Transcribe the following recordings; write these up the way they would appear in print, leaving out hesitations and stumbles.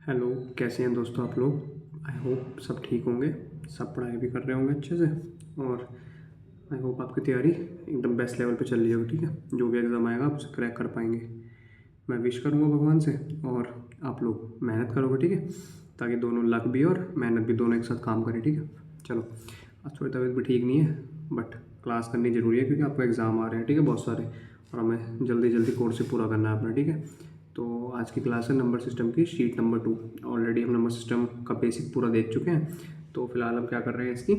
Hello, कैसे हैं दोस्तों आप लोग। आई होप सब ठीक होंगे, सब पढ़ाई भी कर रहे होंगे अच्छे से। और आई होप आपकी तैयारी एकदम बेस्ट लेवल पे चल रही होगी। ठीक है, जो भी एग्ज़ाम आएगा आप उसे क्रैक कर पाएंगे। मैं विश करूँगा भगवान से, और आप लोग मेहनत करोगे। ठीक है, ताकि दोनों लक भी और मेहनत भी दोनों एक साथ काम करें। ठीक है, चलो। आज थोड़ी तबीयत भी ठीक नहीं है, बट क्लास करनी ज़रूरी है क्योंकि आपको एग्ज़ाम आ रहे हैं। ठीक है, बहुत सारे, और हमें जल्दी जल्दी कोर्स से पूरा करना है अपना। ठीक है, तो आज की क्लास है नंबर सिस्टम की शीट नंबर 2। ऑलरेडी हम नंबर सिस्टम का बेसिक पूरा देख चुके हैं, तो फिलहाल हम क्या कर रहे हैं, इसकी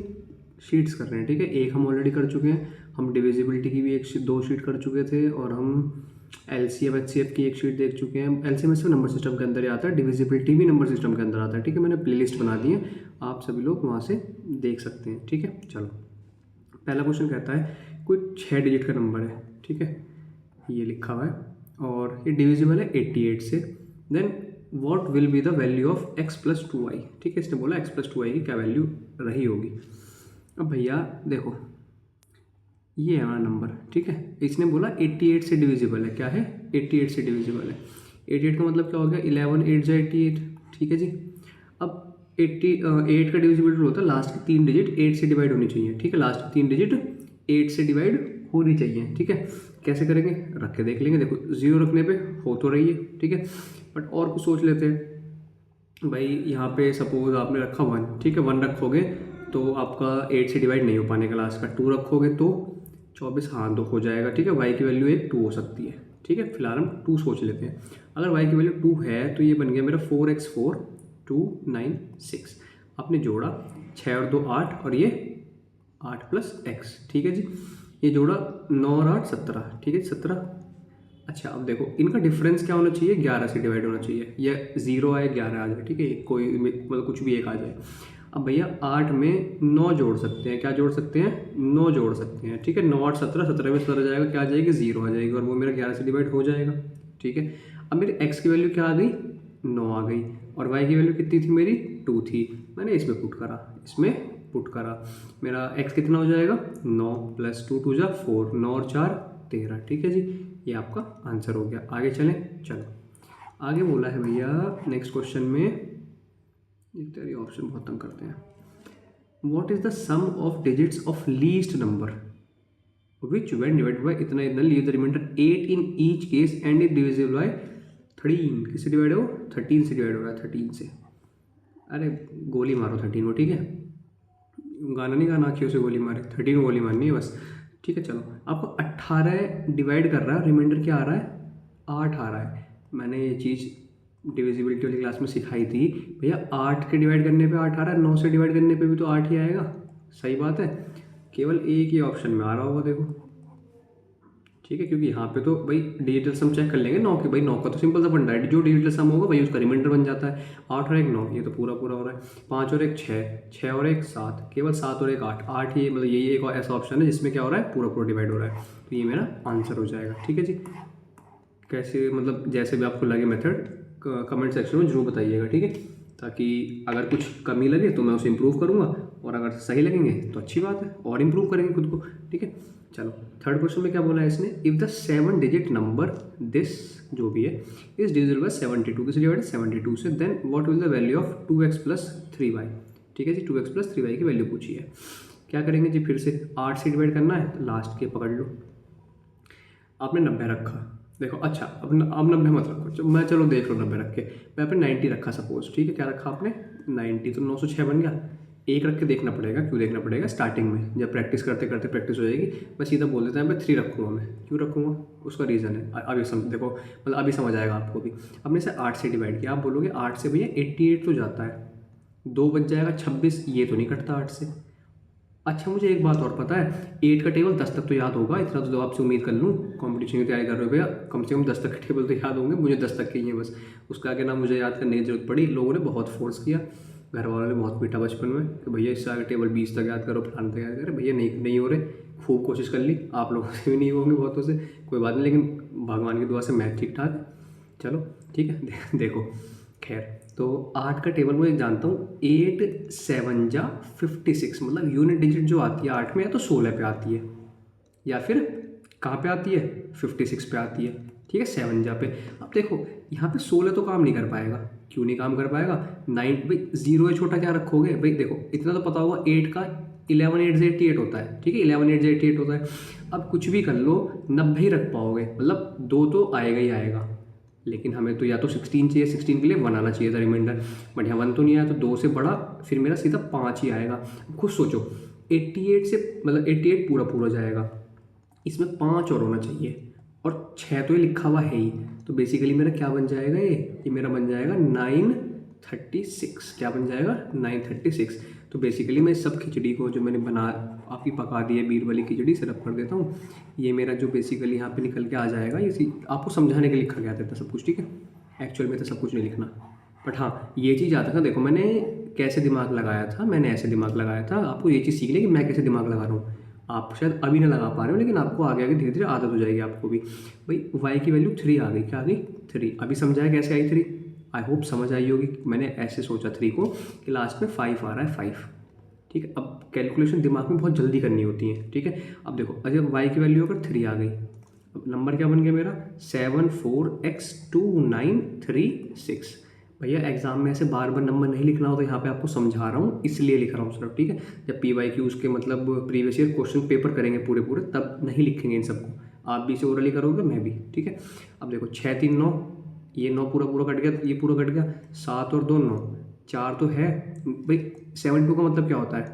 शीट्स कर रहे हैं। ठीक है, एक हम ऑलरेडी कर चुके हैं, हम डिविजिबिलिटी की भी दो शीट कर चुके थे, और हम एलसीएम एचसीएफ की एक शीट देख चुके हैं। एलसीएम एचसीएफ नंबर सिस्टम के अंदर ही आता है, डिविजिबिलिटी भी नंबर सिस्टम के अंदर आता है। ठीक है, मैंने प्लेलिस्ट बना दी है, आप सभी लोग वहाँ से देख सकते हैं। ठीक है, चलो। पहला क्वेश्चन कहता है कोई 6 डिजिट का नंबर है। ठीक है, ये लिखा हुआ है और ये डिविजिबल है 88 से। Then what will be the value of x plus 2y। ठीक है, इसने बोला x प्लस 2y की क्या वैल्यू रही होगी। अब भैया देखो, ये है हमारा नंबर। ठीक है, इसने बोला 88 से डिविजिबल है। क्या है? 88 से डिविजिबल है। 88 का मतलब क्या हो गया? 11 8 जा 88। ठीक है जी। अब 88 का डिविजिबल होता है लास्ट की 3 डिजिट 8 से डिवाइड होनी चाहिए। ठीक है, लास्ट की 3 डिजिट 8 से डिवाइड होनी चाहिए। ठीक है, कैसे करेंगे? रख के देख लेंगे। देखो, 0 रखने पे हो तो रही है। ठीक है, बट और कुछ सोच लेते हैं। भाई यहाँ पे सपोज आपने रखा 1। ठीक है, 1 रखोगे तो आपका 8 से डिवाइड नहीं हो पाने का लास्ट का। 2 रखोगे तो 24, हाँ, 2 हो जाएगा। ठीक है, वाई की वैल्यू एक 2 हो सकती है। ठीक है, फिलहाल हम 2 सोच लेते हैं। अगर वाई की वैल्यू 2 है तो ये बन गया मेरा 4x4 2 9 6। आपने जोड़ा 6 और 2 8, और ये 8 प्लस x। ठीक है जी, ये जोड़ा 9 और 8 17। ठीक है, 17। अच्छा, अब देखो इनका डिफरेंस क्या होना चाहिए? 11 से डिवाइड होना चाहिए, या 0 आए 11 आ जाए। ठीक है, कोई मतलब कुछ भी एक आ जाए। अब भैया 8 में 9 जोड़ सकते हैं। क्या जोड़ सकते हैं? 9 जोड़ सकते हैं। ठीक है, 9 8 17, 17 में 17 जाएगा, क्या आ जाएगी? 0 आ जाएगी, और वो मेरा 11 से डिवाइड हो जाएगा। ठीक है, अब मेरी x की वैल्यू क्या आ गई? 9 आ गई, और y की वैल्यू कितनी थी मेरी? 2 थी। मैंने इसमें पुट करा, इसमें पुट करा। मेरा x कितना हो जाएगा? 9 प्लस 2 2 जा 4, 9 और 4 13। ठीक है जी, ये आपका आंसर हो गया। आगे चलें। चलो, आगे बोला है भैया नेक्स्ट क्वेश्चन में, देखते हैं, ऑप्शन बहुत तंग करते हैं। What is the sum of digits of least number which when divided by इतना इतना leave the remainder 8 in each case and is divisible by 13। किससे डिवाइड हो? 13 से डिवाइड हो रहा है, 13 से। अरे गोली मारो 13 को। ठीक है, गाना नहीं गाना, आँखियों से गोली मारे, 13 को गोली मारनी है बस। ठीक है, चलो। आपको 18 डिवाइड कर रहा है, रिमाइंडर क्या आ रहा है? 8 आ रहा है। मैंने ये चीज़ डिविजिबिलिटी वाली क्लास में सिखाई थी भैया। 8 के डिवाइड करने पे 8 आ रहा है, 9 से डिवाइड करने पे भी तो 8 ही आएगा। सही बात है, केवल एक ही ऑप्शन में आ रहा होगा, देखो। ठीक है, क्योंकि यहाँ पे तो भाई डिजिटल सम चेक कर लेंगे 9 के। भाई 9 का तो सिंपल सा फंडा है, जो डिजिटल सम होगा भाई उसका रिमाइंडर बन जाता है। 8 और 1 9, ये तो पूरा पूरा हो रहा है। 5 और 1 6, 6 और 1 7, केवल 7 और 1 8, 8 ही, मतलब यही एक ऐसा ऑप्शन है जिसमें क्या हो रहा है? पूरा पूरा डिवाइड हो रहा है। तो ये मेरा आंसर हो जाएगा। ठीक है जी, कैसे, मतलब जैसे भी आपको लगे मेथड कमेंट सेक्शन में जरूर बताइएगा। ठीक है, ताकि अगर कुछ कमी लगे तो मैं उसे इम्प्रूव करूँगा, और अगर सही लगेंगे तो अच्छी बात है, और इम्प्रूव करेंगे खुद को। ठीक है, चलो। थर्ड क्वेश्चन में क्या बोला है इसने? If the 7 digit number this, जो भी है, इज डिविजिबल बाय 72, किससे डिवाइड? 72 से। Then what will the value of 2x plus 3y। ठीक है जी, 2x प्लस 3y की वैल्यू पूछी है। क्या करेंगे जी? फिर से 8 से डिवाइड करना है, तो लास्ट के पकड़ लो। आपने 90 रखा, देखो। अच्छा, अब 90 मत रखो, मैं चलो देख लो 90 रख के। मैं आपने 90 रखा सपोज। ठीक है, क्या रखा आपने? 90, तो 906 बन गया। एक रख के देखना पड़ेगा। क्यों देखना पड़ेगा? स्टार्टिंग में जब प्रैक्टिस करते करते प्रैक्टिस हो जाएगी, मैं सीधा बोल देता है मैं 3 रखूँगा। मैं क्यों रखूँगा? उसका रीज़न है, अभी समझ, देखो मतलब अभी समझ आएगा आपको भी। हमने इसे 8 से डिवाइड किया। आप बोलोगे 8 से भैया 88 तो जाता है, 2 बच जाएगा 26, ये तो नहीं कटता 8 से। अच्छा, मुझे एक बात और पता है, 8 का टेबल 10 तक तो याद होगा, इतना तो आपसे उम्मीद कर लूँ। कंपटीशन की तैयारी कर रहे हो भैया, कम से कम 10 तक के टेबल तो याद होंगे। मुझे 10 तक के ही हैं बस, उसका आगे ना मुझे याद करने की जरूरत पड़ी। लोगों ने बहुत फोर्स किया, घर वालों ने बहुत पीटा बचपन में कि भैया इससे आगे टेबल 20 तक याद करो, फलाना तक याद करो। भैया नहीं हो रहे, खूब कोशिश कर ली, आप लोगों से भी नहीं होंगे बहुतों से, कोई बात नहीं, लेकिन भगवान की दुआ से मैथ ठीक ठाक। चलो ठीक है, देखो खैर। तो 8 का टेबल मैं जानता हूँ, 8 7 जा 56, मतलब यूनिट डिजिट जो आती है 8 में, या तो 16 पे आती है, या फिर कहाँ पे आती है? 56 पे आती है। ठीक है 7 जा पे। अब देखो यहाँ पे 16 तो काम नहीं कर पाएगा। क्यों नहीं काम कर पाएगा? 9 भाई 0 है छोटा, क्या रखोगे भाई? देखो इतना तो पता होगा 8 का 11 8 से 88 होता है, ठीक है 11 8 से 88 होता है। अब कुछ भी कर लो 90 ही रख पाओगे, मतलब 2 तो आएगा ही आएगा। लेकिन हमें तो या तो 16 चाहिए, 16 के लिए 1 आना चाहिए था रिमाइंडर, बट यहाँ 1 तो नहीं आया, तो 2 से बड़ा फिर मेरा सीधा 5 ही आएगा। अब खुद सोचो 88 से मतलब 88 पूरा पूरा जाएगा, इसमें 5 और होना चाहिए, और 6 तो ये लिखा हुआ है ही। तो बेसिकली मेरा क्या बन जाएगा? ये मेरा बन जाएगा 936। क्या बन जाएगा? 936। तो बेसिकली मैं सब खिचड़ी को जो मैंने बना आपकी पका दी है, बीर वाली खिचड़ी, सिर्फ कर देता हूँ। ये मेरा जो बेसिकली यहाँ पे निकल के आ जाएगा, ये आपको समझाने के लिए लिखा गया था सब कुछ, ठीक है। एक्चुअल में तो सब कुछ नहीं लिखना, बट हाँ ये चीज़ आता था। देखो मैंने कैसे दिमाग लगाया था, मैंने ऐसे दिमाग लगाया था। आपको ये चीज़ सीख ले कि मैं कैसे दिमाग लगा रहा हूँ। आप शायद अभी ना लगा पा रहे हो, लेकिन आपको आगे आगे धीरे धीरे आदत हो जाएगी आपको भी। भाई वाई की वैल्यू 3 आ गई, क्या आ गई? 3। अभी समझाया कैसे आई 3? आई होप समझ आई होगी। मैंने ऐसे सोचा 3 को कि लास्ट में 5 आ रहा है, 5, ठीक है। अब कैलकुलेशन दिमाग में बहुत जल्दी करनी होती है, ठीक है। अब देखो अगर वाई की वैल्यू अगर 3 आ गई, अब नंबर क्या बन गया मेरा? 74x2936। भैया एग्जाम में ऐसे बार बार नंबर नहीं लिखना हो, तो यहाँ पे आपको समझा रहा हूँ इसलिए लिख रहा हूँ सिर्फ, ठीक है। जब PYQ के मतलब प्रीवियस ईयर क्वेश्चन पेपर करेंगे पूरे पूरे, तब नहीं लिखेंगे इन सबको। आप भी इसे ओरली करोगे, मैं भी, ठीक है। अब देखो 6 3 9, ये 9 पूरा पूरा कट गया, ये पूरा कट गया। 7 और 2 9, 4 तो है भाई। 72 का मतलब क्या होता है?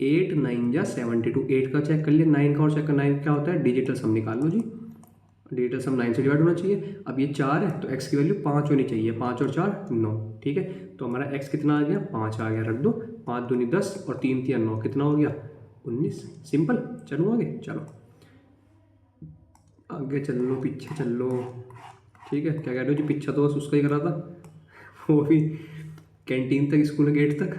8 9 जा 72। 8 का चेक कर लिया, 9 का और चेक कर। 9 क्या होता है? डिजिटल सम निकाल लो जी। डिजिटल सम 9 से डिवाइड होना चाहिए। अब ये 4 है तो x की वैल्यू 5 होनी चाहिए। 5 और 4 9, ठीक है। तो हमारा x कितना आ गया? 5 आ गया, रख दो। 5 दूनी 10 और 3 3 9, कितना हो गया? 19। सिंपल। चलो आगे, चलो आगे चल लो, पीछे चल लो, ठीक है। क्या कह रहे हो जी? पीछा तो बस उसका ही करा था, वो भी कैंटीन तक, स्कूल गेट तक।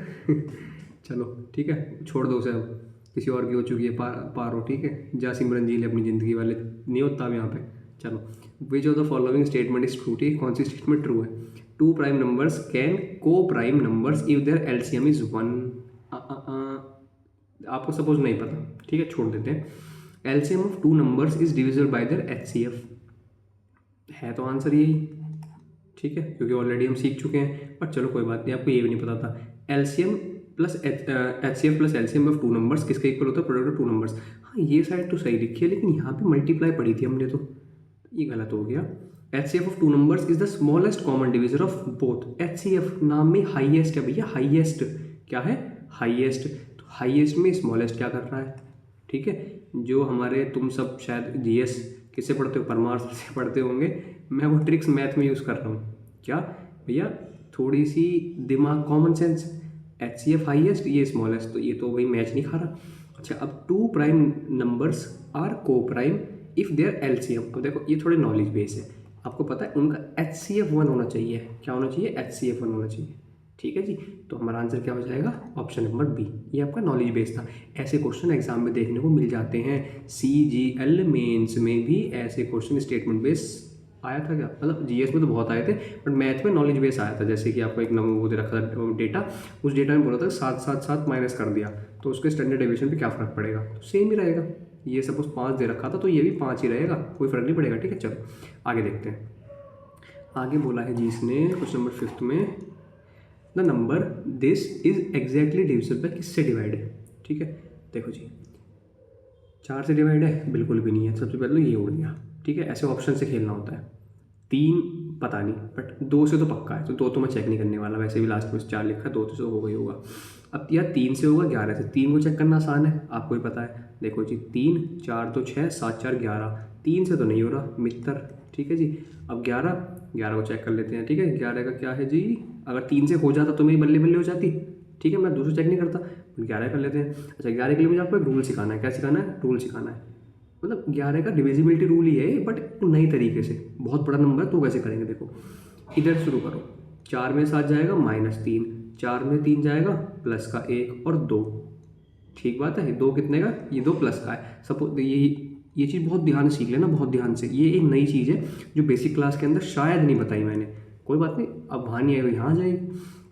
चलो ठीक है, छोड़ दो उसे, अब किसी और की हो चुकी है पारो, ठीक है। जा सिमरन जी ले अपनी ज़िंदगी वाले, नहीं होता अब यहाँ पे। चलो, which of the following statement is true? ठीक है, कौन सी स्टेटमेंट ट्रू है? 2 prime numbers can coprime numbers if their LCM is 1। आपको सपोज नहीं पता, ठीक है, छोड़ देते हैं। LCM of 2 numbers is divisible bye there HCF। है तो आंसर यही, ठीक है, क्योंकि ऑलरेडी हम सीख चुके हैं। पर चलो कोई बात नहीं, आपको ये भी नहीं पता था। LCM plus HCF plus LCM of 2 numbers किसके इक्वल होता है? Product of 2 numbers. हाँ ये साइड तो सही लिखी है, लेकिन यहाँ पे मल्टीप्लाई पढ़ी थी हमने, तो ये गलत हो गया। HCF of 2 numbers is the smallest common divisor of both. HCF नाम में हाईएस्ट है भैया, हाईएस्ट क्या है? हाईएस्ट। तो हाईएस्ट में स्मॉलेस्ट क्या कर रहा है? ठीक है, जो हमारे तुम सब शायद GS किससे पढ़ते हो? परमार से पढ़ते होंगे। मैं वो ट्रिक्स मैथ में यूज़ कर रहा हूँ। क्या भैया? थोड़ी सी दिमाग, कॉमन सेंस। HCF हाईएस्ट, ये स्मॉलेस्ट, तो ये तो भाई मैच नहीं खा रहा। अच्छा, अब 2 प्राइम नंबर्स आर को प्राइम इफ़ देयर LCM। अब देखो ये थोड़े नॉलेज बेस है, आपको पता है उनका HCF 1 होना चाहिए। क्या होना चाहिए? HCF 1 होना चाहिए, ठीक है जी। तो हमारा आंसर क्या हो जाएगा? Option number B. ये आपका नॉलेज बेस था। ऐसे क्वेश्चन एग्जाम में देखने को मिल जाते हैं। CGL मेंस में भी ऐसे क्वेश्चन स्टेटमेंट बेस आया था क्या? मतलब GS में तो बहुत आए थे, बट मैथ में नॉलेज बेस आया था। जैसे कि आपको एक नंबर वो दे रखा था डेटा, उस डेटा में बोला था 7 7 7 माइनस कर दिया, तो उसके स्टैंडर्ड डेविएशन पे क्या फ़र्क पड़ेगा? तो सेम ही रहेगा। ये सपोज 5 दे रखा था, तो ये भी 5 ही रहेगा, कोई फ़र्क नहीं पड़ेगा, ठीक है। चलो आगे देखते हैं। आगे बोला है जी इसने क्वेश्चन नंबर 5 में, the number this is exactly divisible by किससे डिवाइड है? ठीक है, देखो जी 4 से डिवाइड है? बिल्कुल भी नहीं है। सबसे पहले तो ये उड़ गया, ठीक है। ऐसे ऑप्शन से खेलना होता है। 3 पता नहीं, बट 2 से तो पक्का है, तो 2 तो मैं चेक नहीं करने वाला। वैसे भी लास्ट में 4 लिखा है, 2 तो हो गई होगा। अब या 3 से होगा, 11 से। 3 को चेक करना आसान है, आपको ही पता है। देखो जी 3 4 तो 6, 7 4 11। 3 से तो नहीं हो रहा मित्र, ठीक है जी। अब 11 को चेक कर लेते हैं, ठीक है। 11 का क्या है जी? अगर 3 से हो जाता तो मेरी बल्ले बल्ले हो जाती, ठीक है। मैं दूसरे चेक नहीं करता, 11 कर लेते हैं। अच्छा 11 के लिए मुझे आपको एक रूल सिखाना है। क्या सिखाना है? रूल सिखाना है। मतलब 11 का डिविजिबिलिटी रूल ही है, बट नई तरीके से। बहुत बड़ा नंबर है तो वैसे करेंगे। देखो इधर शुरू करो, 4 में 7 जाएगा -3, 4 में 3 जाएगा प्लस का 1 और 2, ठीक बात है। 2 कितने का? ये 2 प्लस का है। सपोज ये चीज़ बहुत ध्यान से सीख लेना, बहुत ध्यान से। ये एक नई चीज़ है जो बेसिक क्लास के अंदर शायद नहीं बताई मैंने। कोई बात नहीं, अब वहाँ नहीं आएगा, यहाँ आ जाएगी।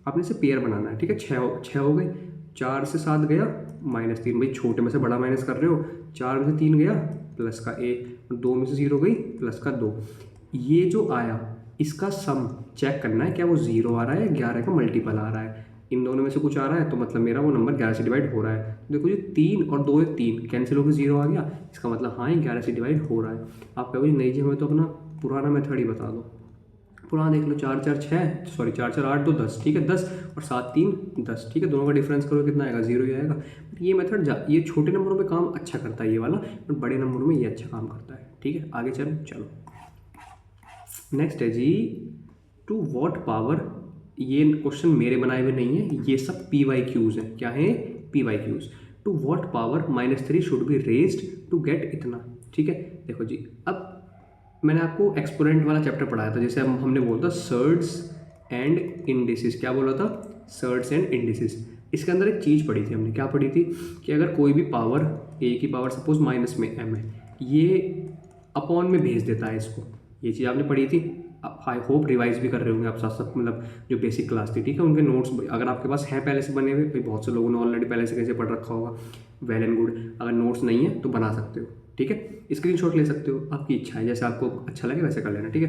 आपने इसे पेयर बनाना है, ठीक है। 6 हो गए। 4 से 7 गया -3, भाई छोटे में से बड़ा माइनस कर रहे हो। 4 में से 3 गया प्लस का 1, 2 में से 0 गई प्लस का 2। ये जो आया इसका सम चेक करना है, क्या वो 0 आ रहा है या 11 का मल्टीपल आ रहा है। इन दोनों में से कुछ आ रहा है तो मतलब मेरा वो नंबर 11 से डिवाइड हो रहा है। तो देखो जी 3 और 2 है 3 कैंसिल होकर 0 आ गया, इसका मतलब हाँ ये 11 से डिवाइड हो रहा है। आप कहोगे नहीं जी हमें तो अपना पुराना मेथड ही बता दो। पुराना देख लो, 4 4 6 सॉरी 4 4 8 2 10, ठीक है 10 और 7 3 10, ठीक है दोनों का डिफरेंस करो कितना आएगा, 0 ही आएगा। बट ये मेथड ये छोटे नंबरों में काम अच्छा करता है ये वाला, बट बड़े नंबरों में ये अच्छा काम करता है। ठीक है आगे चलो नेक्स्ट है जी टू वॉट पावर। ये क्वेश्चन मेरे बनाए हुए नहीं है, ये सब PYQs हैं। क्या है PYQs। To what power -3 should be raised to get इतना। ठीक है देखो जी, अब मैंने आपको एक्सपोनेंट वाला चैप्टर पढ़ाया था, जैसे हमने बोला था सर्ड्स एंड इंडिसेस। क्या बोला था, सर्ड्स एंड इंडिसेस। इसके अंदर एक चीज़ पढ़ी थी हमने, क्या पढ़ी थी कि अगर कोई भी पावर a की पावर सपोज माइनस में m है, ये अपॉन में भेज देता है इसको। ये चीज़ आपने पढ़ी थी, आई होप रिवाइज भी कर रहे होंगे आप साथ साथ, मतलब जो बेसिक क्लास थी। ठीक है उनके नोट्स अगर आपके पास हैं पहले से बने हुए, भाई बहुत से लोगों ने ऑलरेडी पहले से कैसे पढ़ रखा होगा, वेल एंड गुड। अगर नोट्स नहीं है तो बना सकते हो, ठीक है स्क्रीनशॉट ले सकते हो, आपकी इच्छा है, जैसे आपको अच्छा लगे वैसे कर लेना। ठीक है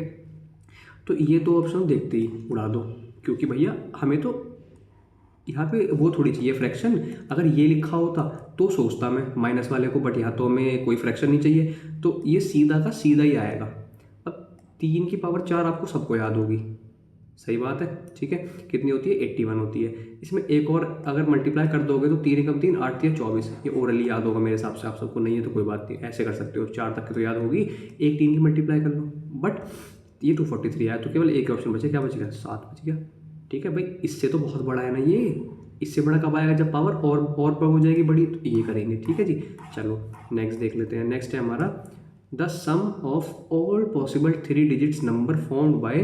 तो ये दो ऑप्शन देखते ही उड़ा दो, क्योंकि भैया हमें तो यहाँ पे वो थोड़ी चाहिए फ्रैक्शन। अगर ये लिखा होता तो सोचता मैं माइनस वाले को, बट यहाँ तो हमें कोई फ्रैक्शन नहीं चाहिए, तो ये सीधा का सीधा ही आएगा। अब 3 की पावर 4 आपको सबको याद होगी, सही बात है। ठीक है कितनी होती है 81 होती है। इसमें एक और अगर मल्टीप्लाई कर दोगे तो 3 एकम 3 8 3 24, ये ओरली याद होगा मेरे हिसाब से, आप सबको नहीं है तो कोई बात नहीं, ऐसे कर सकते हो, 4 तक की तो याद होगी। एक 3 की मल्टीप्लाई कर लो, बट ये 243 आया तो केवल एक ऑप्शन बचे, क्या बचेगा 7 बच गया। ठीक है भाई इससे तो बहुत बड़ा है ना ये, इससे बड़ा कब आएगा जब पावर और पर हो जाएगी बड़ी, तो ये करेंगे। ठीक है जी चलो नेक्स्ट देख लेते हैं। नेक्स्ट है हमारा the sum of all possible 3 digits number formed by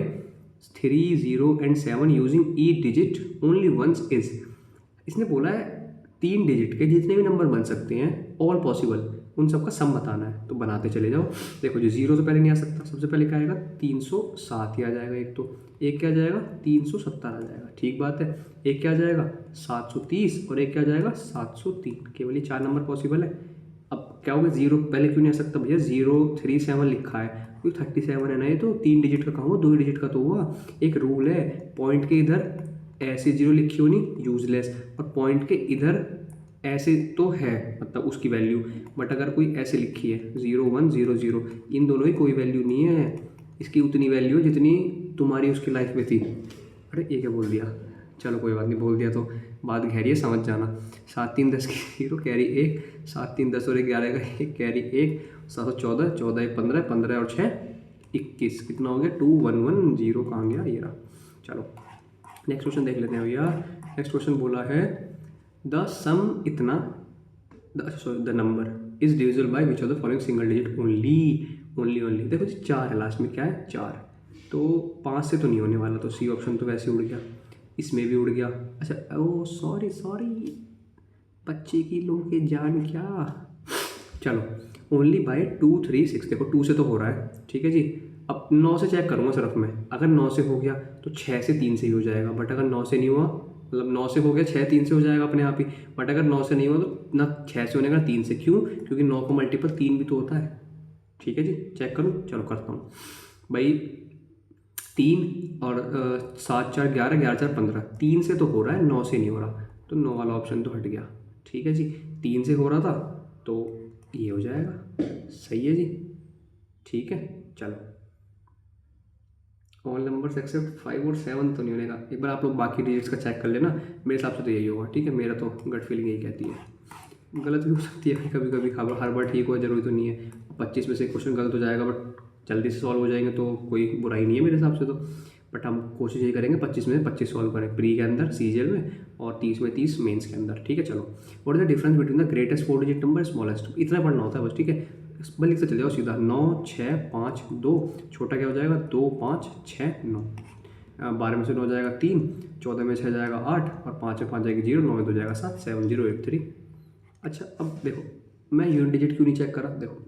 3 0 and 7 using each digit only once is. इसने बोला है 3 डिजिट के जितने भी नंबर बन सकते हैं ऑल पॉसिबल, उन सबका सम बताना है। तो बनाते चले जाओ। देखो जी 0 तो पहले नहीं आ सकता, सबसे पहले क्या आएगा 307 ही आ जाएगा एक तो, एक क्या आ जाएगा 370 आ जाएगा, ठीक बात है। एक क्या आ जाएगा 730 और एक क्या आ जाएगा 703, केवल ये 4 नंबर पॉसिबल है। अब क्या होगा 0 पहले क्यों नहीं आ सकता भैया, 037 लिखा है, कोई 37 है ना, ये तो 3 डिजिट का कहाँ हुआ, 2 डिजिट का तो हुआ। एक रूल है पॉइंट के इधर ऐसे 0 लिखी होनी यूजलेस, और पॉइंट के इधर ऐसे तो है मतलब उसकी वैल्यू, बट अगर कोई ऐसे लिखी है 0 1 0 0, इन दोनों की कोई वैल्यू नहीं है, इसकी उतनी वैल्यू जितनी तुम्हारी उसकी लाइफ में थी। अरे ये क्या बोल दिया, चलो कोई बात नहीं, बोल दिया तो बात गहरी है, समझ जाना। 7 3 10 की 0 कैरी 1, 7 3 10 और 11 का 1 कैरी 1, 714 14 1 15 15 और 6 21, कितना हो गया 2 1 1 0, कहाँ गया ये रहा। चलो नेक्स्ट क्वेश्चन देख लेते हैं भैया। नेक्स्ट क्वेश्चन बोला है द सम इतना the number is divisible by which of the following single digit only. देखो जी 4 है लास्ट में, क्या है 4, तो 5 से तो नहीं होने वाला, तो सी ऑप्शन तो वैसे उड़ गया, इसमें भी उड़ गया। अच्छा ओ सॉरी बच्चे की लोग के जान क्या। चलो ओनली बाय 2 3 6, देखो 2 से तो हो रहा है, ठीक है जी। अब 9 से चेक करूँगा सिर्फ मैं, अगर 9 से हो गया तो 6 से 3 से ही हो जाएगा, बट अगर 9 से नहीं हुआ, मतलब 9 से हो गया 6 3 से हो जाएगा अपने आप ही, बट अगर 9 से नहीं हुआ तो ना 6 से होने का 3 से, क्यों, क्योंकि 9 का मल्टीपल 3 भी तो होता है। ठीक है जी चेक करूँ, चलो करता हूँ भाई। 3 और 7 4 11 11 4 15, 3 से तो हो रहा है, 9 से नहीं हो रहा, तो 9 वाला ऑप्शन तो हट गया। ठीक है जी 3 से हो रहा था तो ये हो जाएगा, सही है जी। ठीक है चलो ऑल नंबर्स एक्सेप्ट 5 और 7 तो नहीं होने का, एक बार आप लोग बाकी डिजिट्स का चेक कर लेना, मेरे हिसाब से तो यही होगा। ठीक है मेरा तो गट फीलिंग यही कहती है, गलत भी हो सकती है कभी कभी, हर बार ठीक हो जरूरी तो नहीं है। 25 में से क्वेश्चन गलत हो जाएगा, बट जल्दी से सॉल्व हो जाएंगे तो कोई बुराई नहीं है मेरे हिसाब से तो, बट हम कोशिश यही करेंगे 25 में से 25 सॉल्व करें प्री के अंदर सीजीएल में, और 30 में 30 मेंस के अंदर। ठीक है चलो what is the difference between the greatest 4 digit number smallest, इतना पढ़ना होता है बस। ठीक है बस लिखते चले जाओ सीधा, 9 6 5 2, छोटा क्या हो जाएगा 2 5 6 9, 12 में से 9 जाएगा 3, 14 में 6 जाएगा 8, और 5 में 5 जाएगी 0, 9 में 2 जाएगा 7, 7 0 8 3। अच्छा अब देखो मैं यूनिट डिजिट क्यों नहीं चेक करा, देखो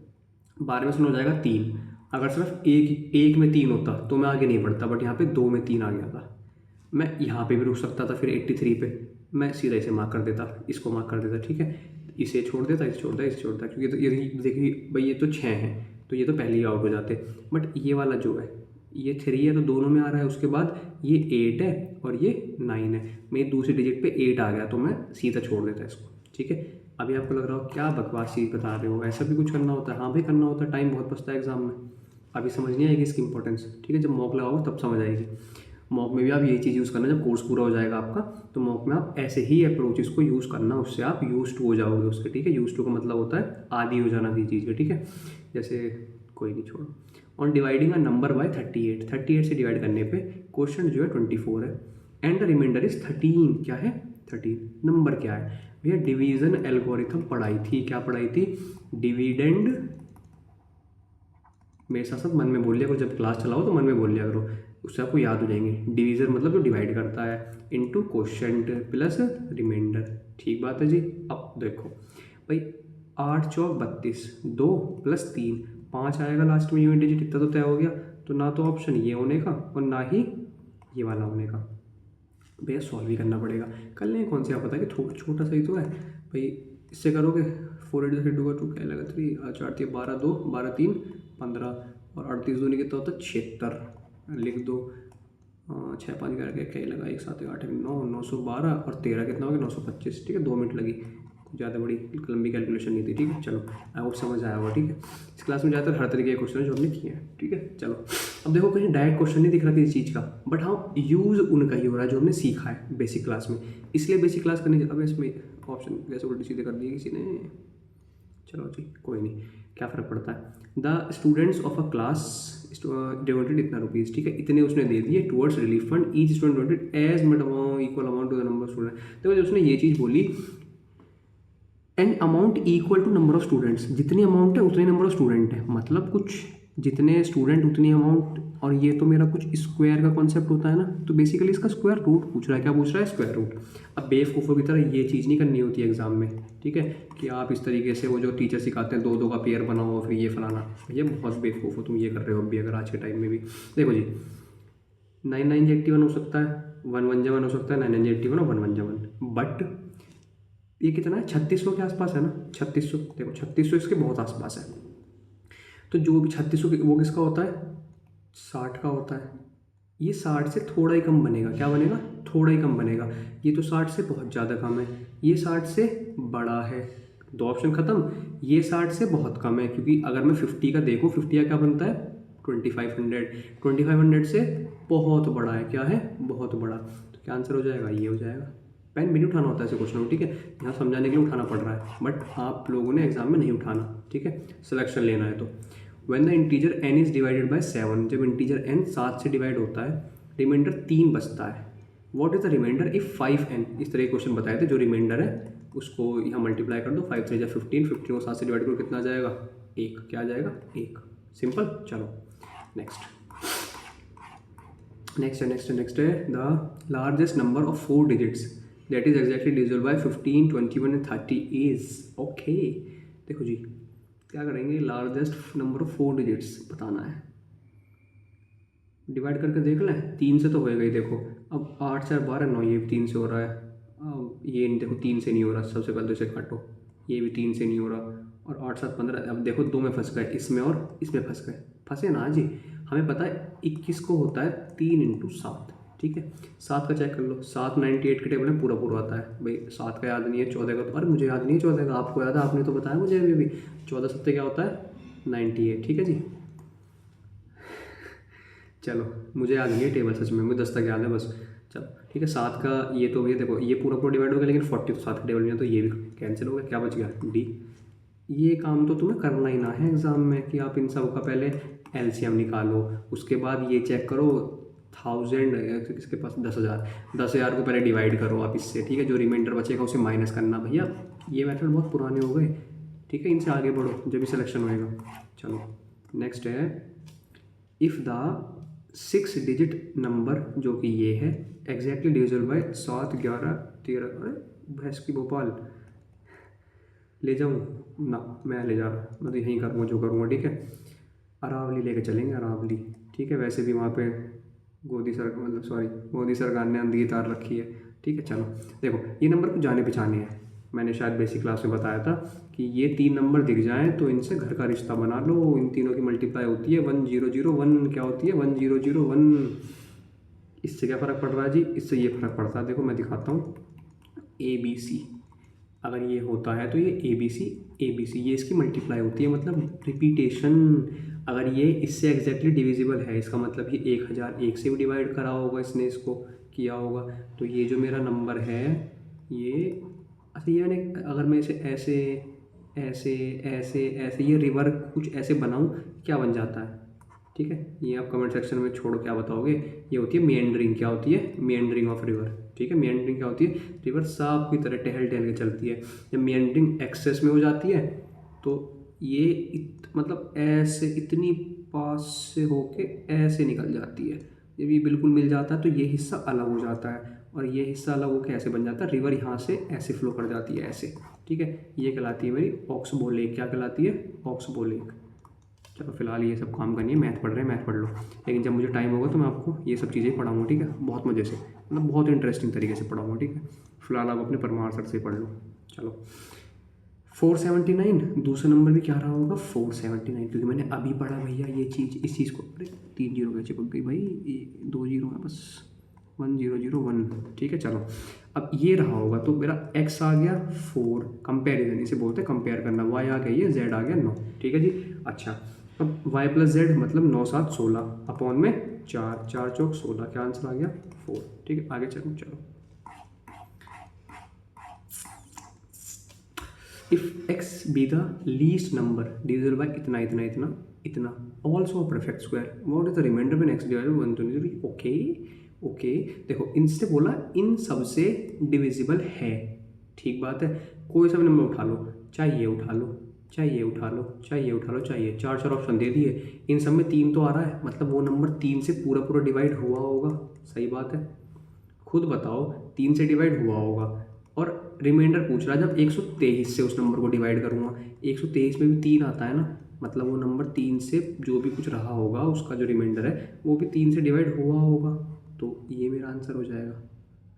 12 में से 9 जाएगा 3, अगर सिर्फ एक में 3 होता तो मैं आगे नहीं बढ़ता, बट यहाँ पे 2 में 3 आ गया था, मैं यहाँ पे भी रुक सकता था, फिर 83 पे मैं सीधा इसे मार्क कर देता, इसको मार्क कर देता। ठीक है इसे छोड़ देता, इसे छोड़ देता, इसे छोड़ता, क्योंकि तो ये देखिए भाई ये तो 6 हैं, तो ये तो पहले ही आउट हो जाते। बट ये वाला जो है ये 3 है तो दोनों में आ रहा है, उसके बाद ये 8 है और ये 9 है, मेरी दूसरी डिजिट पे 8 आ गया तो मैं सीधा छोड़ देता इसको। ठीक है, अभी आपको लग रहा हो क्या बकवास चीज़ बता रहे हो, ऐसा भी कुछ करना होता है? हाँ भाई करना होता है, टाइम बहुत बचता है एग्जाम में। अभी समझ नहीं आएगी इसकी इंपॉर्टेंस, ठीक है, जब मॉक लगाओगे तब समझ आएगी। मॉक में भी आप यही चीज़ यूज़ करना, जब कोर्स पूरा हो जाएगा आपका तो मॉक में आप ऐसे ही अप्रोचेस को यूज़ करना, उससे आप यूज्ड हो जाओगे उसके। ठीक है, यूज्ड टू का मतलब होता है आदी हो जाना किसी चीज़ का। ठीक है, जैसे कोई नहीं छोड़ो। On dividing a number by 38 से डिवाइड करने पे क्वेश्चन जो है 24 है एंड द रिमाइंडर इज 13। क्या है? 13। नंबर क्या है भैया? डिवीजन एल्गोरिथम पढ़ाई थी। क्या पढ़ाई थी? डिविडेंड। मेरे साथ साथ मन में बोल लिया करो, जब क्लास चलाओ तो मन में बोल लिया करो, उससे आपको याद हो जाएंगे। डिवीजन मतलब जो डिवाइड करता है, इनटू क्वोशंट प्लस रिमाइंडर। ठीक बात है जी। अब देखो भाई, 8 चौक 32, 2 + 3 5 आएगा लास्ट में, यूनिट डिजिट इतना तो तय हो गया। तो ना तो ऑप्शन ये होने का और ना ही ये वाला होने का। भैया सॉल्व ही करना पड़ेगा। कर लें कौन से, आप पता है कि थोड़ा छोटा सा ही तो है भाई। इससे करोगे 4 × 2 क्या लगेगा 3 4 3 12 2 12 3 15 और 38 दूनी कितना होता है 76। लिख दो 6 5 11 क्या लगा, 1 7 8 9 912 और 13 कितना हो गया 925। ठीक है, 2 मिनट लगी, ज़्यादा बड़ी लंबी कैलकुलेशन नहीं थी। ठीक है, चलो आई होप समझ आया होगा। ठीक है, इस क्लास में ज़्यादातर हर तरीके के क्वेश्चन जो हमने किए हैं। ठीक है, चलो अब देखो कहीं डायरेक्ट क्वेश्चन नहीं दिख रहा किसी चीज़ का, बट हाँ यूज़ उनका ही हो रहा है जो हमने सीखा है बेसिक क्लास में, इसलिए बेसिक क्लास करनी। अब इसमें ऑप्शन जैसे उल्टी सीधे कर दिए किसी ने, चलो जी कोई नहीं, क्या फ़र्क पड़ता है। The students of a class donated इतना रुपीज़। ठीक है, इतने उसने दे दिए towards relief fund, each student donated as much amount equal amount to the number of student. तो जब उसने ये चीज़ बोली and amount equal to number of students, जितनी अमाउंट है उतने नंबर ऑफ स्टूडेंट है, मतलब कुछ जितने स्टूडेंट उतनी अमाउंट, और ये तो मेरा कुछ स्क्वायर का कॉन्सेप्ट होता है ना, तो बेसिकली इसका स्क्वायर रूट पूछ रहा है। क्या पूछ रहा है? Square root. अब बेवकूफ़ों की तरह ये चीज़ नहीं करनी होती है एग्जाम में। ठीक है, कि आप इस तरीके से वो जो टीचर सिखाते हैं 2 2 का पेयर बनाओ फिर ये फलाना, ये बहुत बेवकूफ़ हो तुम, ये कर रहे हो अभी अगर आज के टाइम में भी। देखो जी 9 9 81 हो सकता है, 1 1 1 हो सकता है, 9 9 81 और 1 1 1, बट ये कितना है 3600 के आसपास है ना। 3600 देखो, 3600 इसके बहुत आसपास है। तो जो भी 3600 वो किसका होता है? 60 का होता है। ये 60 से थोड़ा ही कम बनेगा। क्या बनेगा? थोड़ा ही कम बनेगा। ये तो 60 से बहुत ज़्यादा कम है, ये 60 से बड़ा है। 2 ऑप्शन ख़त्म। ये 60 से बहुत कम है, क्योंकि अगर मैं 50 का देखूँ, 50 का क्या बनता है 2500, 2500 से बहुत बड़ा है। क्या है? बहुत बड़ा। तो क्या आंसर हो जाएगा? ये हो जाएगा। पेन भी नहीं उठाना होता है ऐसे क्वेश्चन को। ठीक है, यहाँ समझाने के लिए उठाना पड़ रहा है, बट आप लोगों ने एग्जाम में नहीं उठाना। ठीक है, सिलेक्शन लेना है तो। When the integer n is divided by 7, जब इंटीजर n 7 से डिवाइड होता है, रिमाइंडर 3 बचता है। What is the remainder if 5n? इस तरह के क्वेश्चन बताए थे। जो रिमाइंडर है उसको यहाँ मल्टीप्लाई कर दो, 5 3 15, 15 को 7 से डिवाइड करो, कितना आ जाएगा? 1। क्या आ जाएगा? 1। सिंपल। चलो नेक्स्ट है the largest number of 4 digits that is exactly divisible by 15, 21 and 30 is. Okay, देखो जी क्या करेंगे, लार्जेस्ट नंबर ऑफ 4 डिजिट्स बताना है। डिवाइड करके देख लें, 3 से तो होएगा ही। देखो अब 8 4 12 9, ये भी 3 से हो रहा है। अब ये देखो 3 से नहीं हो रहा, सबसे पहले तो इसे काटो, ये भी 3 से नहीं हो रहा, और 8 7 15। अब देखो 2 में फंस गए, इसमें और इसमें फंस गए। फंसे ना जी, हमें पता है 21 को होता है 3 × 7। ठीक है, 7 का चेक कर लो, 7 98 के टेबल में पूरा पूरा आता है भाई। 7 का याद नहीं है, 14 का तो, अरे मुझे याद नहीं है 14 का, आपको याद है, आपने तो बताया मुझे अभी भी। 14 7 क्या होता है 98। ठीक है जी, चलो मुझे याद नहीं है टेबल सच में, मुझे 10 तक याद है बस। चलो ठीक है, 7 का ये तो भैया देखो ये पूरा पूरा डिवाइड हो गया, लेकिन 40 तो 7 के टेबल में है, तो ये भी कैंसिल हो गया। क्या बच गया? डी। ये काम तो तुम्हें करना ही ना है एग्ज़ाम में, कि आप इन सब का पहले एलसीएम निकालो, उसके बाद ये चेक करो 1000 किसके पास 10,000 को पहले डिवाइड करो आप इससे। ठीक है, जो रिमाइंडर बचेगा उसे माइनस करना। भैया ये मेथड बहुत पुराने हो गए। ठीक है, इनसे आगे बढ़ो जब भी सिलेक्शन होएगा। चलो नेक्स्ट है, इफ़ द 6 डिजिट नंबर जो कि ये है एग्जैक्टली डिविजिबल बाय 7 11 13। अरे भैंस की भोपाल, ले जाऊँ ना, मैं ले जा रहा, मैं तो यहीं करूँगा जो करूँगा। ठीक है, अरावली लेके चलेंगे, अरावली। ठीक है, वैसे भी वहाँ पे गोदी सरकार ने अंधी तार रखी है। ठीक है, चलो देखो ये नंबर कुछ जाने पहचाने हैं। मैंने शायद बेसिक क्लास में बताया था कि ये 3 नंबर दिख जाएं तो इनसे घर का रिश्ता बना लो। इन तीनों की मल्टीप्लाई होती है 1001, क्या होती है 1001। इससे क्या फ़र्क पड़ रहा है जी, इससे ये फ़र्क पड़ता है। देखो मैं दिखाता हूँ, ABC अगर ये होता है तो ये ABC ये इसकी मल्टीप्लाई होती है, मतलब रिपीटेशन। अगर ये इससे एग्जैक्टली डिविजिबल है, इसका मतलब ये 1001 से भी डिवाइड करा होगा इसने, इसको किया होगा। तो ये जो मेरा नंबर है ये, अच्छा ये मैंने, अगर मैं इसे ऐसे ऐसे ऐसे ऐसे ये रिवर कुछ ऐसे बनाऊँ, क्या बन जाता है? ठीक है, ये आप कमेंट सेक्शन में छोड़ो क्या बताओगे। ये होती है मेंडरिंग। क्या होती है? Meandering of river. ठीक है, मेंडरिंग क्या होती है? रिवर सांप की तरह टहल टहल के चलती है। जब मेंडरिंग एक्सेस में हो जाती है तो ये मतलब ऐसे इतनी पास से होके ऐसे निकल जाती है। जब ये बिल्कुल मिल जाता है तो ये हिस्सा अलग हो जाता है, और ये हिस्सा अलग होकर ऐसे बन जाता है। रिवर यहाँ से ऐसे फ्लो कर जाती है ऐसे। ठीक है, ये कहलाती है मेरी ऑक्सबो लेक। क्या कहलाती है? Oxbow lake. चलो फिलहाल ये सब काम करनी है, मैथ पढ़ रहे हैं, मैथ पढ़ लो। लेकिन जब मुझे टाइम होगा तो मैं आपको ये सब चीज़ें पढ़ाऊँगा। ठीक है, बहुत मज़े से, मतलब बहुत इंटरेस्टिंग तरीके से पढ़ाऊँगा। ठीक है, फिलहाल आप अपने परमार सर से पढ़ लो। चलो 479, दूसरा नंबर भी क्या रहा होगा? 479, क्योंकि मैंने अभी पढ़ा भैया ये चीज़, इस चीज़ को। अरे 3 जीरो कैसे चिपक गई भाई, 2 जीरो है बस, 1001। ठीक है, चलो अब ये रहा होगा तो मेरा x आ गया 4, कंपेरिजन इसे बोलते हैं, कंपेयर करना। y आ गया ये, z आ गया 9। ठीक है जी, अच्छा अब y + z मतलब 9 7 16 अपॉन में 4 4 चौक 16, क्या आंसर आ गया? 4। ठीक है, आगे चलो। If x be the least number divisible by इतना इतना इतना इतना, also a perfect square, what is the remainder when x divided by 123? Okay देखो, इनसे बोला इन सब से डिविजिबल है। ठीक बात है, कोई सा भी नंबर उठा लो, चाहे ये उठा लो, चाहे ये उठा लो, चाहे ये उठा लो, चाहिए 4 ऑप्शन दे दिए। इन सब में 3 तो आ रहा है, मतलब वो नंबर 3 से पूरा पूरा डिवाइड हुआ होगा। सही बात है, खुद बताओ 3 से डिवाइड हुआ होगा। और रिमाइंडर पूछ रहा है, जब 123 से उस नंबर को डिवाइड करूँगा, 123 में भी 3 आता है ना, मतलब वो नंबर 3 से जो भी कुछ रहा होगा उसका जो रिमाइंडर है वो भी 3 से डिवाइड हुआ होगा। तो ये मेरा आंसर हो जाएगा।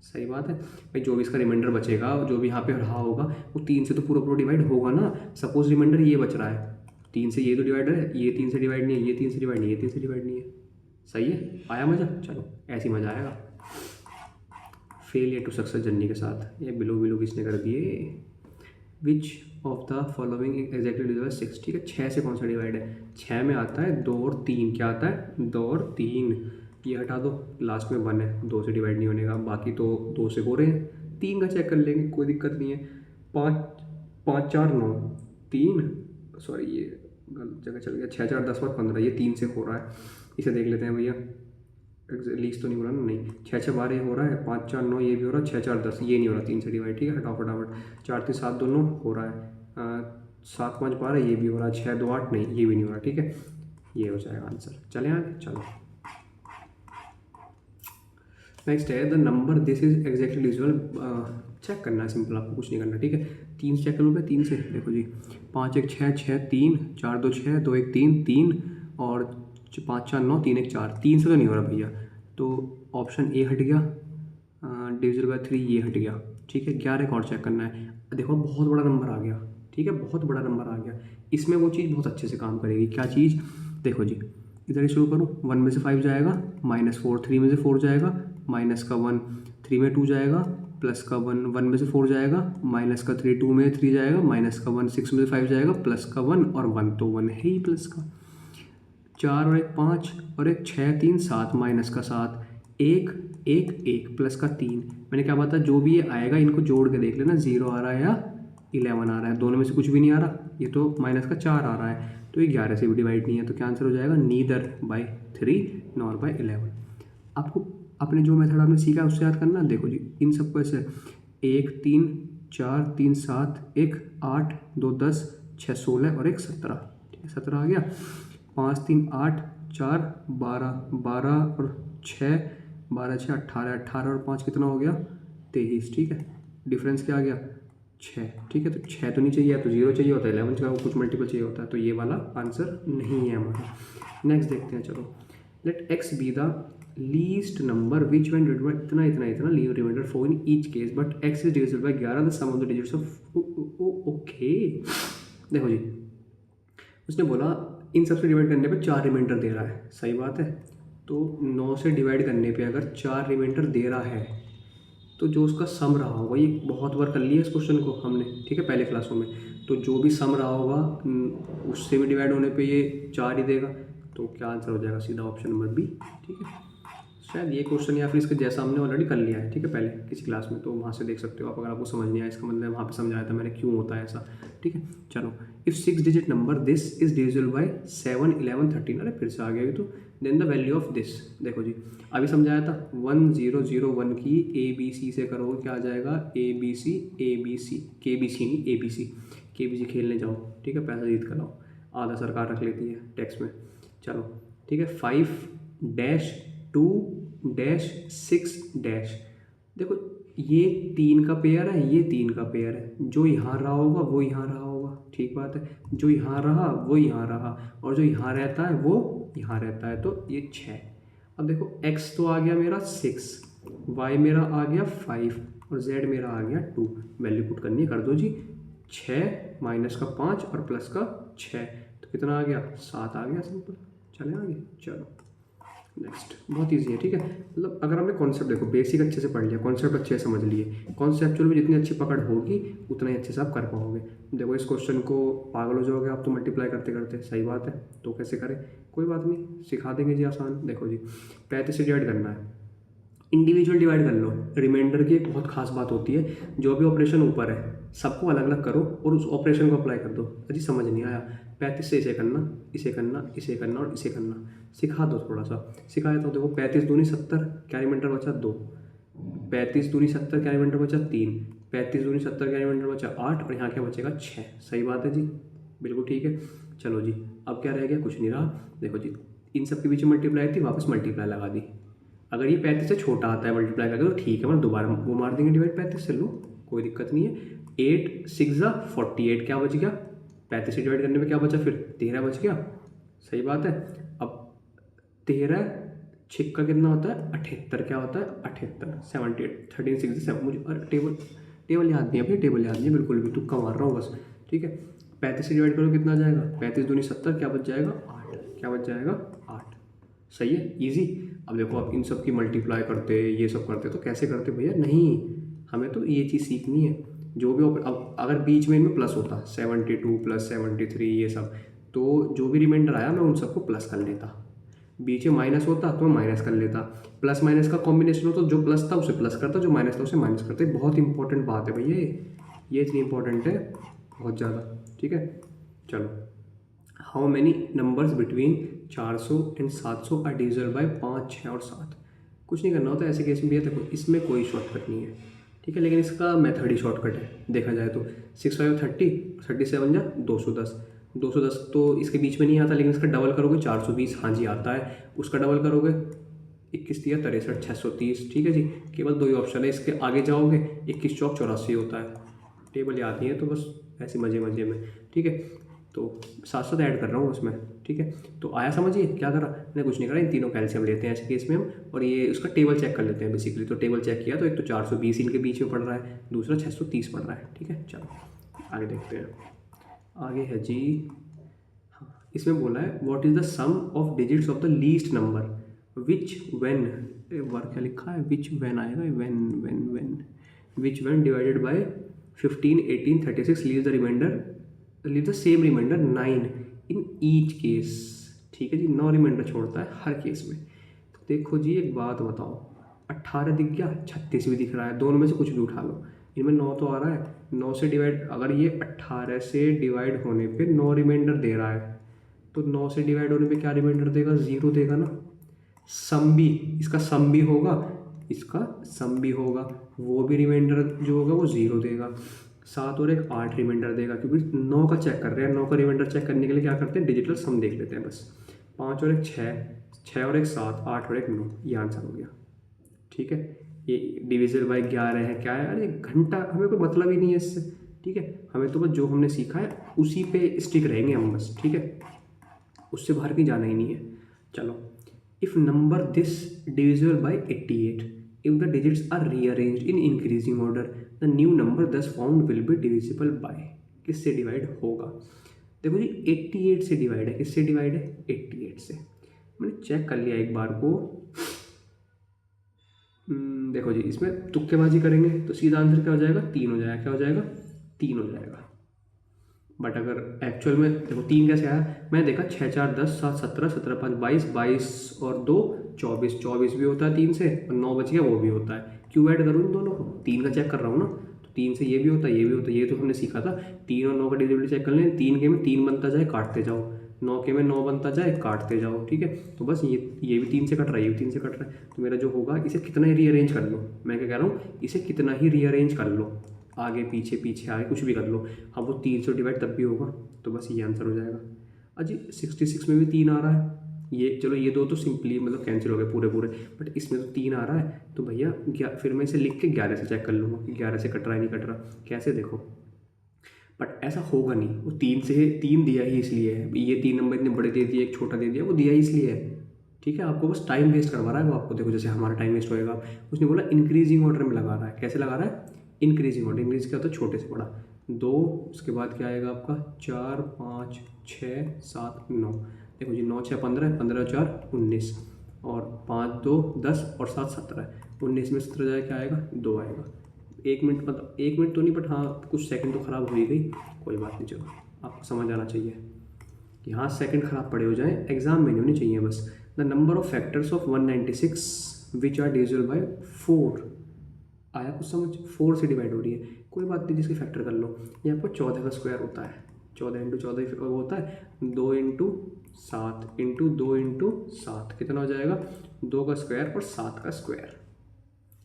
सही बात है भाई, जो भी इसका रिमाइंडर बचेगा, जो भी यहाँ पे रहा होगा, वो 3 से तो पूरा पूरा डिवाइड होगा ना। सपोज रिमाइंडर ये बच रहा है 3 से, ये तो डिवाइडर है, ये 3 से डिवाइड नहीं है, ये 3 से डिवाइड नहीं है, ये 3 से डिवाइड नहीं है। सही है, आया मज़ा? चलो ऐसे ही मज़ा आएगा फेलियर टू सक्सेस जर्नी के साथ। ये बिलो किसने कर दिए? विच of the following exactly divide 6। ठीक है, 6 से कौन सा डिवाइड है? 6 में आता है 2 और 3। क्या आता है? 2 और 3। ये हटा दो, लास्ट में 1 है, 2 से डिवाइड नहीं होने का, बाकी तो 2 से हो रहे हैं। 3 का चेक कर लेंगे, कोई दिक्कत नहीं है। 5 4 9 3, सॉरी ये गलत जगह चल गया। 6 4 10 और 15, ये 3 से हो रहा है। इसे देख लेते हैं भैया, लीस्ट तो नहीं हो रहा ना, नहीं। 6 6 12 हो रहा है, 5 4 9 ये भी हो रहा है, 6 4 10 ये नहीं हो रहा 3 से डिवाइड। ठीक है, हटाओ फटाफट। 4 3 7 2 9 हो रहा है, 7 5 12 ये भी हो रहा है, 6 2 8 नहीं, ये भी नहीं हो रहा। ठीक है, ये हो जाएगा आंसर। चलें आगे, चलो नेक्स्ट है the number this is exactly divisible. Check करना है, सिंपल, आपको कुछ नहीं करना। ठीक है, 3 से चेक कर लो। 3 से देखो जी, 5 1 6 6 3, 4 2 6 2 1 3 3, और 5 4 9 3 1 4। 3 से तो नहीं हो रहा भैया, तो ऑप्शन ए हट गया, डिविजिबल बाय 3 ये हट गया। ठीक है, 11 एक और चेक करना है। देखो बहुत बड़ा नंबर आ गया। ठीक है, बहुत बड़ा नंबर आ गया, इसमें वो चीज़ बहुत अच्छे से काम करेगी। क्या चीज़? देखो जी, इधर ही शुरू करूँ। 1 में से 5 जाएगा, -4, 3 में से 4 जाएगा, माइनस का 1, 3 में 2 जाएगा, प्लस का 1, 1 में से 4 जाएगा, माइनस का 3, 2 में 3 जाएगा, माइनस का 1, 6 में से 5 जाएगा, प्लस का 1, और 1 तो 1 है ही प्लस का। 4 और 1 5, और 1 6 3 7, माइनस का 7, 1 1 1, प्लस का 3। मैंने क्या बताया, जो भी ये आएगा इनको जोड़ के देख लेना, 0 आ रहा है या 11 आ रहा है। दोनों में से कुछ भी नहीं आ रहा, ये तो माइनस का 4 आ रहा है, तो ये 11 से भी डिवाइड नहीं है। तो क्या आंसर हो जाएगा? Neither by 3 nor by 11। आपको अपने जो मेथड आपने सीखा है उससे याद करना। देखो जी, इन सबको ऐसे 1 3 4 3 7 1 8 2 10 6 16 और 1 17। ठीक है, 17 आ गया। 5 3 8 4 12 12 और 6 12 6 18 18 और 5 कितना हो गया? 23। ठीक है, डिफरेंस क्या आ गया? 6। ठीक है, तो 6 तो नहीं चाहिए, तो 0 चाहिए होता है, 11 का कुछ मल्टीपल चाहिए होता है, तो ये वाला आंसर नहीं है हमारा। नेक्स्ट देखते हैं, चलो let x be the least number which when divided by इतना इतना इतना leave remainder 4 in each case but x is divisible by 11 the sum of the digits of okay. देखो जी, उसने बोला इन सबसे डिवाइड करने पे 4 रिमाइंडर दे रहा है, सही बात है। तो 9 से डिवाइड करने पे अगर 4 रिमाइंडर दे रहा है तो जो उसका सम रहा होगा, ये बहुत बार कर लिया इस क्वेश्चन को हमने, ठीक है, पहले क्लासों में। तो जो भी सम रहा होगा उससे भी डिवाइड होने पे ये 4 ही देगा, तो क्या आंसर हो जाएगा, सीधा ऑप्शन नंबर बी, ठीक है। शायद ये क्वेश्चन या फिर इसके जैसा हमने ऑलरेडी कर लिया है, ठीक है, पहले किसी क्लास में, तो वहाँ से देख सकते हो आप। अगर आपको समझ नहीं आया इसका मतलब वहाँ पे समझाया था मैंने क्यों होता है ऐसा, ठीक है। चलो, if 6 digit number this is divisible by 7, 11, 13, अरे फिर से आ गया तो then the value of this. देखो जी, अभी समझाया था 1 0 0 1 की ABC से करोगे क्या आ जाएगा, ABC ABC, KBC नहीं ABC, KBC खेलने जाओ, ठीक है, पैसा जीत कर आओ, आधा सरकार रख लेती है टैक्स में। चलो ठीक है, 5-2-6-, देखो ये 3 का पेयर है, ये 3 का पेयर है, जो यहाँ रहा होगा वो यहाँ रहा होगा, ठीक बात है, जो यहाँ रहा वो यहाँ रहा, और जो यहाँ रहता है वो यहाँ रहता है, तो ये 6। अब देखो x तो आ गया मेरा 6, y मेरा आ गया 5 और z मेरा आ गया 2। वैल्यू पुट करनी है, कर दो जी। 6 माइनस का 5 और प्लस का 6, तो कितना आ गया, 7 आ गया, सिंपल। चले आगे, चलो नेक्स्ट। बहुत इजी है, ठीक है। मतलब अगर हमने कॉन्सेप्ट, देखो बेसिक अच्छे से पढ़ लिया, कॉन्सेप्ट अच्छे से समझ लिए, कॉन्सेप्चुअल में जितनी अच्छी पकड़ होगी उतना ही अच्छे से आप कर पाओगे। देखो इस क्वेश्चन को पागल हो जाओगे आप तो मल्टीप्लाई करते करते, सही बात है, तो कैसे करें, कोई बात नहीं, सिखा देंगे जी, आसान। देखो जी, 35 से डिवाइड करना है, इंडिविजुअल डिवाइड कर लो। रिमाइंडर की एक बहुत खास बात होती है, जो भी ऑपरेशन ऊपर है सबको अलग अलग करो और उस ऑपरेशन को अप्लाई कर दो। अजी समझ नहीं आया, 35 से इसे करना, इसे करना, इसे करना और इसे करना, सिखा दो थोड़ा सा, सिखा देता हूँ। देखो 35 दूनी 70, क्या रिमाइंडर बचा 2, 35 दूनी 70, क्या रिमाइंडर बचा 3, 35 दूनी 70, क्या रिमाइंडर बचा 8, और यहाँ क्या बचेगा 6। सही बात है जी, बिल्कुल ठीक है। चलो जी, अब क्या रह गया, कुछ नहीं रहा। देखो जी, इन सब के बीच में मल्टीप्लाई थी, वापस मल्टीप्लाई लगा दी। अगर ये 35 से छोटा आता है मल्टीप्लाई करके तो ठीक है, मतलब दोबारा वो मार देंगे डिवाइड 35 से, लो कोई दिक्कत नहीं है। 8 6 48, क्या बच गया, 35 से डिवाइड करने में क्या बचा, फिर 13 बच गया, सही बात है। अब 13 6 का कितना होता है 78, क्या होता है 78, 78, 13 6 7, मुझे टेबल याद नहीं है भाई, टेबल याद नहीं है बिल्कुल भी, तुक्का मार रहा हूँ बस, ठीक है। 35 से डिवाइड करो कितना आ जाएगा, 35 दूनी 70, क्या बच जाएगा 8, क्या बच जाएगा 8, सही है, ईजी। अब देखो आप इन सब की मल्टीप्लाई करते, ये सब करते तो कैसे करते भैया, नहीं, हमें तो ये चीज़ सीखनी है। जो भी अब अगर बीच में इनमें प्लस होता 72 + 73 ये सब, तो जो भी रिमाइंडर आया मैं उन सबको प्लस कर लेता, बीच में माइनस होता तो मैं माइनस कर लेता, प्लस माइनस का कॉम्बिनेशन होता, जो प्लस था उसे प्लस करता, जो माइनस था उसे माइनस करते। बहुत इंपॉर्टेंट बात है भैया ये इतनी इंपॉर्टेंट है, बहुत ज़्यादा, ठीक है। चलो, how many numbers between 400 and 700 are divisible by 5, 6 और 7। कुछ नहीं करना होता ऐसे केस में भैया, देखो इसमें कोई शॉर्टकट नहीं है, ठीक है, लेकिन इसका मेथड ही शॉर्टकट है देखा जाए तो। 6 5 30, 37 जा 210, 210 तो इसके बीच में नहीं आता, लेकिन इसका डबल करोगे 420, हाँ जी आता है, उसका डबल करोगे 21 या 63 630, ठीक है जी। केवल 2 ही ऑप्शन है, इसके आगे जाओगे 21 चौक 84 होता है। टेबल याद नहीं है तो बस ऐसे मज़े मज़े में, ठीक है, तो साथ साथ ऐड कर रहा हूँ उसमें, ठीक है। तो आया समझिए क्या करा मैंने, कुछ नहीं करा, इन तीनों कैल्शियम लेते हैं ऐसे केस में हम, और ये उसका टेबल चेक कर लेते हैं बेसिकली। तो टेबल चेक किया तो एक तो 420 इनके बीच में पड़ रहा है, दूसरा 630 पड़ रहा है, ठीक है। चलो आगे देखते हैं, आगे है जी, हाँ इसमें बोला है what is the sum of digits of the least number which when, work क्या लिखा है, विच व्हेन आएगा, when which when divided by 15 18 36 leave the same remainder 9 in each case, ठीक है जी, 9 रिमाइंडर छोड़ता है हर केस में। तो देखो जी एक बात बताओ, 18 दिख गया, 36 भी दिख रहा है, दोनों में से कुछ भी उठा लो, इनमें 9 तो आ रहा है, 9 से डिवाइड, अगर ये 18 से डिवाइड होने पे 9 रिमाइंडर दे रहा है तो 9 से डिवाइड होने पे क्या रिमाइंडर देगा, 0 देगा ना। सम भी, इसका सम भी होगा, इसका सम भी होगा, वो भी रिमाइंडर जो होगा वो 0 देगा। 7 और 1 8 रिमाइंडर देगा, क्योंकि 9 का चेक कर रहे हैं, 9 का रिमाइंडर चेक करने के लिए क्या करते हैं, डिजिटल सम देख लेते हैं बस। 5 और 1 6, 6 और 1 7, 8 और 1 9, ये आंसर हो गया, ठीक है। ये डिविजल बाय 11 है, क्या है, अरे घंटा, हमें कोई मतलब ही नहीं है इससे, ठीक है। हमें तो बस जो हमने सीखा है उसी पे स्टिक रहेंगे हम बस, ठीक है, उससे बाहर कहीं जाना ही नहीं है। चलो if number this divisible by 88, if the digits are rearranged in increasing order, the new number thus found will be divisible by. किससे डिवाइड होगा? देखो जी 88 से डिवाइड है, किससे डिवाइड है? 88 से। मैंने चेक कर लिया एक बार को। देखो जी इसमें तुक्केबाजी करेंगे तो सीधा आंसर क्या हो जाएगा? 3 हो जाएगा। क्या हो जाएगा? 3 हो जाएगा। बट अगर एक्चुअल में देखो 3 कैसे आया, मैं देखा 6 4 10 7 17 17 5 22 22 और 2 24 24 भी होता है 3 से, और 9 बच गया वो भी होता है। क्यों ऐड करूँ इन दोनों को? 3 का चेक कर रहा हूँ ना, तो 3 से ये भी होता है ये भी होता है। ये तो हमने सीखा था 3 और 9 का डिविजिबिलिटी चेक कर लें। 3 के में 3 बनता जाए काटते जाओ, 9 के में 9 बनता जाए काटते जाओ, ठीक है। तो बस ये भी 3 से कट रहा है, ये भी 3 से कट रहा है, तो मेरा जो होगा इसे कितना ही रीअरेंज कर लो। मैं क्या कह रहा हूँ, इसे कितना ही रीअरेंज कर लो, आगे पीछे पीछे आगे कुछ भी कर लो, अब वो 3 से डिवाइड तब भी होगा। तो बस ये आंसर हो जाएगा। अजी 66 में भी 3 आ रहा है, ये चलो ये दो तो सिंपली मतलब कैंसिल हो गए पूरे पूरे, बट इसमें तो 3 आ रहा है, तो भैया फिर मैं इसे लिख के 11 से चेक कर लूँगा कि 11 से कट रहा है नहीं कट रहा। कैसे? देखो बट ऐसा होगा नहीं, वो 3 से 3 दिया ही इसलिए है, ये 3 नंबर इतने बड़े दे दिए एक छोटा दे दिया, वो दिया ही इसलिए है, ठीक है। आपको बस टाइम वेस्ट करवा रहा है वो आपको। देखो जैसे हमारा टाइम वेस्ट होएगा, उसने बोला इंक्रीजिंग ऑर्डर में लगा रहा है। कैसे लगा रहा है? Increasing order. इंक्रीज क्या होता है? छोटे से बड़ा। 2 उसके बाद क्या आएगा आपका 4 5 6 7 9। देखो जी 9 6 15 15 4 19 और 5 2 10 और 7 17। 19 में 17 जाए क्या आएगा? 2 आएगा। 1 मिनट मतलब 1 मिनट तो नहीं, बट हाँ कुछ सेकंड तो ख़राब हो ही गई, कोई बात नहीं। चलो आपको समझ आना चाहिए कि हाँ सेकंड ख़राब पड़े हो जाए, एग्जाम में नहीं होनी चाहिए बस। The number of factors of 196 which are divisible by 4। आया कुछ समझ? 4 से डिवाइड हो रही है, कोई बात नहीं, जिसके फैक्टर कर लो। ये आपको 14 का स्क्वायर होता है, 14 इंटू 14 वो होता है 2 इंटू 7 इंटू 2 इंटू 7 कितना हो जाएगा? 2 का स्क्वायर और 7 का स्क्वायर।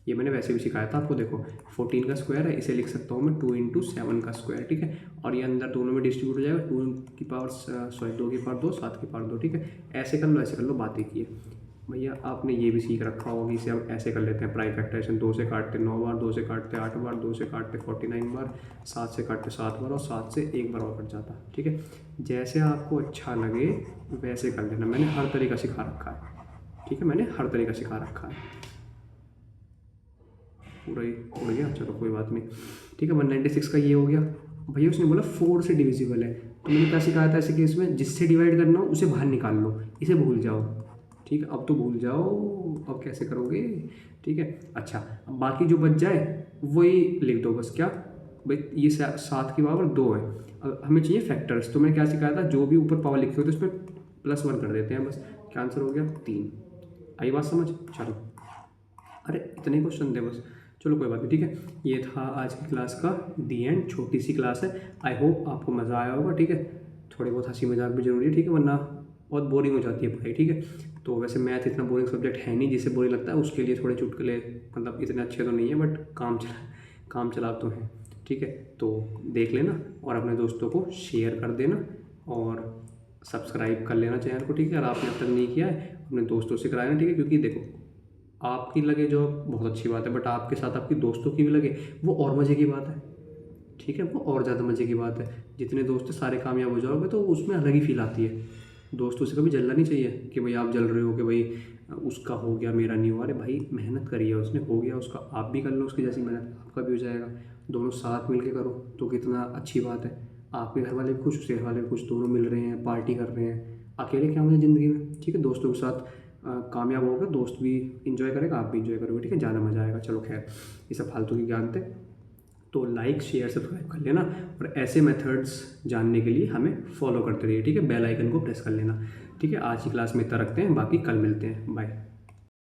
ये मैंने वैसे भी सिखाया था आपको। देखो 14 का स्क्वायर है, इसे लिख सकता हूँ मैं 2 इंटू 7 का स्क्वायर, ठीक है। और ये अंदर दोनों में डिस्ट्रीब्यूट हो जाएगा, 2 की पावर 2 की पावर 2 7 की पावर 2, ठीक है। ऐसे कर लो ऐसे कर लो, बात एक ही है। भैया आपने ये भी सीख रखा होगा कि इसे हम ऐसे कर लेते हैं, प्राइम फैक्टराइजेशन। 2 से काटते 9 बार, 2 से काटते 8 बार, 2 से काटते 49 बार, 7 से काटते 7 बार और 7 से 1 बार और कट जाता, ठीक है। जैसे आपको अच्छा लगे वैसे कर लेना, मैंने हर तरीका सिखा रखा है, ठीक है। मैंने हर तरीका सिखा रखा है, पूरा ही उड़ गया, चलो कोई बात नहीं, ठीक है। 196 का ये हो गया। भैया उसने बोला 4 से डिविजिबल है, तो मैंने क्या सिखाया था ऐसे केस में? जिससे डिवाइड करना हो उसे बाहर निकाल लो, इसे भूल जाओ, ठीक है। अब तो भूल जाओ, अब कैसे करोगे, ठीक है। अच्छा अब बाकी जो बच जाए वही लिख दो बस। क्या भाई? ये 7 की पावर 2 है, अब हमें चाहिए फैक्टर्स, तो मैंने क्या सिखाया था? जो भी ऊपर पावर लिखे होते हैं उसमें +1 कर देते हैं बस। क्या आंसर हो गया? 3। आई बात समझ? चलो अरे इतने क्वेश्चन थे बस, चलो कोई बात नहीं, ठीक है। ये था आज की क्लास का दी एंड, छोटी सी क्लास है। आई होप आपको मज़ा आया होगा, ठीक है। थोड़ी बहुत हंसी मजाक भी जरूरी है, ठीक है, वरना बहुत बोरिंग हो जाती है पढ़ाई, ठीक है। तो वैसे मैथ इतना बोरिंग सब्जेक्ट है नहीं, जिसे बोरिंग लगता है उसके लिए थोड़े चुटकुले मतलब इतने अच्छे तो नहीं है, बट काम चला तो है, ठीक है। तो देख लेना और अपने दोस्तों को शेयर कर देना और सब्सक्राइब कर लेना चैनल को, ठीक है। अगर आपने अब तक नहीं किया है अपने दोस्तों से कराना, ठीक है। क्योंकि देखो आपकी लगे जो बहुत अच्छी बात है, बट आपके साथ आपकी दोस्तों की भी लगे वो और मज़े की बात है, ठीक है। वो और ज़्यादा मज़े की बात है। जितने दोस्त सारे कामयाब हो जाओगे तो उसमें अलग ही फील आती है। दोस्तों से कभी जलना नहीं चाहिए कि भाई आप जल रहे हो कि भाई उसका हो गया मेरा नहीं हुआ। अरे भाई मेहनत करी है उसने, हो गया उसका, आप भी कर लो उसकी जैसी मेहनत, आपका भी हो जाएगा। दोनों साथ मिल के करो तो कितना अच्छी बात है। आपके घर वाले भी खुश, उसके घर वाले भी खुश, दोनों मिल रहे हैं, पार्टी कर रहे हैं। अकेले क्या होना ज़िंदगी में, ठीक है। दोस्तों के साथ कामयाब होगा, दोस्त भी इंजॉय करेगा, आप भी इंजॉय करोगे, ठीक है। ज़्यादा मज़ा आएगा। चलो खैर ये सब फालतू के ज्ञान थे, तो लाइक शेयर सब्सक्राइब कर लेना और ऐसे मेथड्स जानने के लिए हमें फॉलो करते रहिए, ठीक है। बेल आइकन को प्रेस कर लेना, ठीक है। आज की क्लास में इतना रखते हैं, बाकी कल मिलते हैं, बाय।